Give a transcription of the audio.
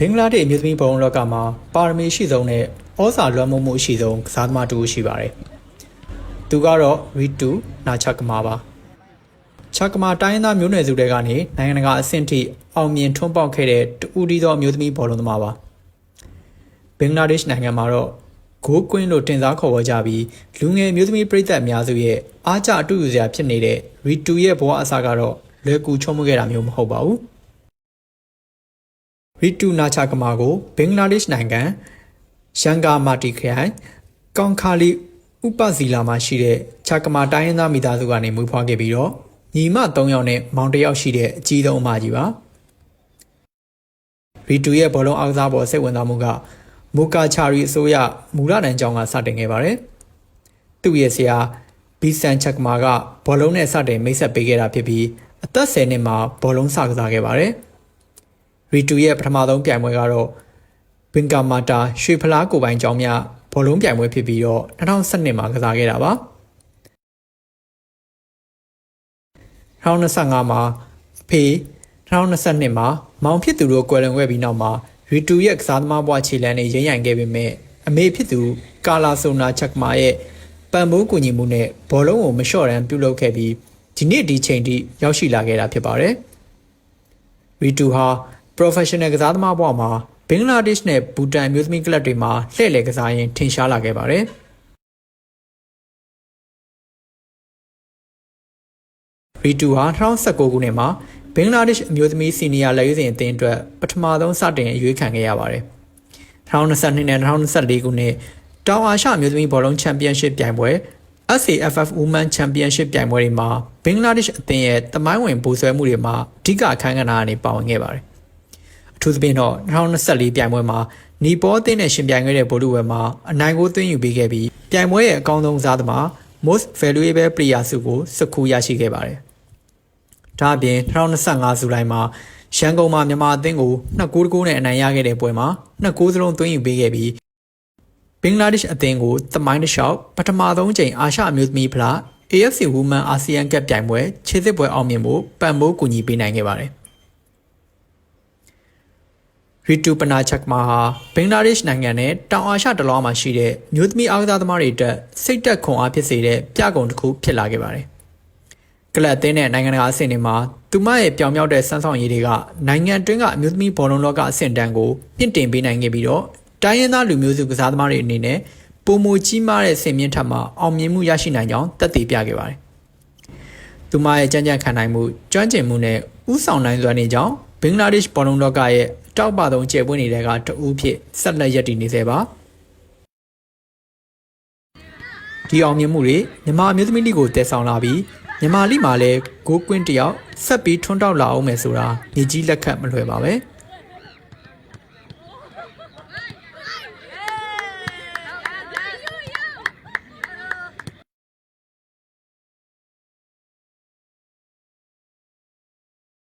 င်္ဂလားဒေ့ရှ်အမျိုးသမီးဘောလုံးလောကမှာပါရမီရှိဆုံးနဲ့ဩဇာလွှမ်းမိုးမှုအရှိဆုံးကစားသမားတူရှိပါတယ်။သူကတော့ရီတူနာချကမာပါ။ချကမာတိုင်းရင်းသားမျိုးနွယ်စုတွေကနေနိုင်ငံတကာအဆင့်ထိအောင်မြင်ထွန်းပေါက်ခဲ့တဲ့တူဒီသောအမျိုးသမီးဘောလုံးသမားပါ။ဘင်္ဂလားဒေ့ရှ်နိုင်ငံမှာတော့ဂိုးကွင်းလို့တင်စားခေါ်ဝေါ်ကြပြီးလူငယ်မျိုးသမီးပြည်သက်အများစုရဲ့အားကျအတူယူစရာဖြစ်နေတဲ့ရီတူရဲ့ဘဝအစကတော့လွယ်ကူချုံးမှုခဲ့တာမျိုးမဟုတ်ပါဘူး။ရီတူနာချကမာကိုဘင်္ဂလားဒေ့ရှ်နိုင်ငံရန်ကာမာတီခရိုင်ကောင်ခါလီဥပဇီလာမှာရှိတဲ့ချကမာတိုင်းရင်းသားမိသားစုကနေမွေးဖွားခဲ့ပြီးတော့ညီမ3ယောက်နဲ့မောင်1ယောက်ရှိတဲ့အကြီးဆုံးအမကြီးပါရီတူရဲ့ဘောလုံးအားကစားပေါ်စိတ်ဝင်စားမှုကမိုကာချာရီအစိုးရမူလတန်းကျောင်းကစတင်ခဲ့ပါတယ်သူ့ရဲ့ဆရာဘီဆန်ချကမာကဘောလုံးနဲ့စတင်မိတ်ဆက်ပေးခဲ့တာဖြစ်ပြီးအသက်10နှစ်မှာဘောလုံးစကစားခဲ့ပါတယ်ရီတူရဲ့ပထမဆုံးပြိုင်ပွဲကတော့ဘင်ကာမာတာရွှေဖလားကိုပိုင်ကျောင်းများဘောလုံးပြိုင်ပွဲဖြစ်ပြီးတော့2012မှာကစားခဲ့တာပါ2025မှာအဖေ2022မှာမောင်ဖြစ်သူတို့ကွယ်လွန်ခဲ့ပြီးနောက်မှာရီတူရဲ့ကစားသမားဘဝခြေလှမ်းနဲ့ရိမ့်ရိုင်ခဲ့ပေမဲ့အမေဖြစ်သူကာလာဆိုနာချက်မာရဲ့ပံ့ပိုးကူညီမှုနဲ့ဘောလုံးကိုမလျှော့တမ်းပြုလုပ်ခဲ့ပြီးဒီနေ့ဒီချိန်ထိရောက်ရှိလာခဲ့တာဖြစ်ပါတယ်ရီတူဟာ professional ကစားသမားဘဝမှာဘင်္ဂလားဒေ့ရှ်နဲ့ဘူတန်မျိုးသမီးကလပ်တွေမှာလှည့်လည်ကစားရင်းထင်ရှားလာခဲ့ပါတယ်ရီတူဟာ2019ခုနှစ်မှာဘင်္ဂလားဒေ့ရှ်အမျိုးသမီးစီနီယာလက်ရွေးစင်အသင်းအတွက်ပထမဆုံးစတင်အရွေးခံခဲ့ရပါတယ်2022နဲ့2024ခုနှစ်တောင်အာရှအမျိုးသမီးဘောလုံးချန်ပီယံရှစ်ပြိုင်ပွဲ SAFF Women Championship ပြိုင်ပွဲတွေမှာဘင်္ဂလားဒေ့ရှ်အသင်းရဲ့သမိုင်းဝင်ဗိုလ်စွဲမှုတွေမှာအဓိကအခမ်းကဏ္ဍကနေပါဝင်ခဲ့ပါတယ်အထူးသဖြင့်တော့2024ပြိုင်ပွဲမှာနီပေါ်အသင်းနဲ့ရှင်ပြိုင်ခဲ့တဲ့ဗိုလ်လူဝယ်မှာအနိုင်ကိုသွင်းယူပေးခဲ့ပြီးပြိုင်ပွဲရဲ့အကောင်းဆုံးကစားသမား Most Valuable Player ဆုကိုစကူရရှိခဲ့ပါတယ်ဒါအပြင်2025ဇူလိုင်မှာရန်ကုန်မှာမြန်မာအသင်းကို2-9နဲ့အနိုင်ရခဲ့တဲ့ပွဲမှာ2-9စလုံးသွင်းယူပေးခဲ့ပြီးဘင်္ဂလားဒေ့ရှ်အသင်းကိုသမိုင်းတစ်လျှောက်ပထမဆုံးချိန်အာရှအမျိုးသမီးဖလား AFC Women ASEAN Cup ပြိုင်ပွဲခြေစစ်ပွဲအောင်မြင်ဖို့ပံ့ပိုးကူညီပေးနိုင်ခဲ့ပါတယ်ရီတူပနာချက်မာဟာဘင်္ဂလားဒေ့ရှ်နိုင်ငံနဲ့တောင်အာရှတလွှားမှာရှိတဲ့မျိုးသမီးအားကစားသမားတွေအတွက်စိတ်သက်ခွန်အားဖြစ်စေတဲ့ပြကုန်တစ်ခုဖြစ်လာခဲ့ပါတယ်ကလပ်အသင်းနဲ့နိုင်ငံတကာအဆင့်တွေမှာသူမရဲ့ပြောင်မြောက်တဲ့စမ်းဆောင်ရည်တွေကနိုင်ငံတွင်းကအမျိုးသမီးဘောလုံးလောကအဆင့်တန်းကိုမြင့်တင်ပေးနိုင်ခဲ့ပြီးတော့တိုင်းရင်းသားလူမျိုးစုကစားသမားတွေအနေနဲ့ပုံမကြီးမားတဲ့ဆင်မြင့်ထက်မှာအောင်မြင်မှုရရှိနိုင်ကြောင်းသက်သေပြခဲ့ပါတယ်။သူမရဲ့ကြံ့ကြံ့ခံနိုင်မှုကျွမ်းကျင်မှုနဲ့ဥဆောင်နိုင်စွမ်းတွေကြောင့်ဘင်္ဂလားဒေ့ရှ်ဘောလုံးလောကရဲ့အတောက်ပဆုံးကျယ်ပွင့်နေတဲ့ကတဦးဖြစ်ဆက်လက်ရပ်တည်နေသေးပါ။ဒီအောင်မြင်မှုတွေမြန်မာအမျိုးသမီးလိကိုတည်ဆောင်လာပြီးမြန်မာလိမှာလည်းဂိုးကွင်းတယောက်ဆက်ပြီးထွန်းတောက်လာအောင်မယ်ဆိုတာညီကြီးလက်ခတ်မလွယ်ပါပဲ။